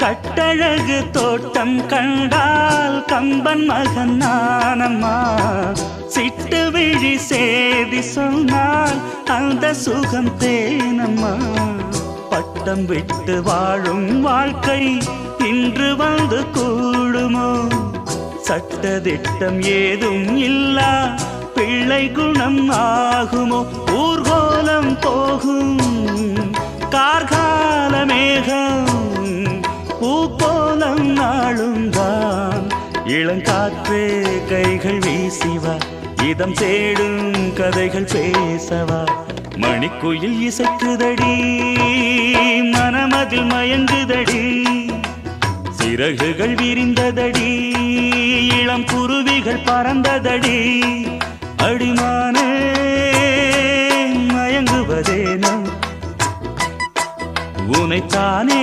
கட்டழகு தோட்டம் கண்டால் கம்பன் மகன் நானம்மா. சிட்டு விழி சேதி சொன்னால் அந்த சுகம் தேனம்மா. பட்டம் விட்டு வாழும் வாழ்க்கை இன்று வந்து கூடுமோ? சட்டதிட்டம் ஏதும் இல்லா பிள்ளை குணம் ஆகுமோ? ஊர்கோலம் போகும் கார்கால மேகம் பூக்கோலம் நாளும் தான். இளங்காற்றே கைகள் வீசிவா, இதம் தேடும் கதைகள் பேசவா. மணிக்குயில் இசைக்குதடி, மனமதில் மயங்குதடி. சிறகுகள் விரிந்ததடி, இளம் குருவிகள் பறந்ததடி. அடிமானே மயங்குவதேனோ உனைத்தானே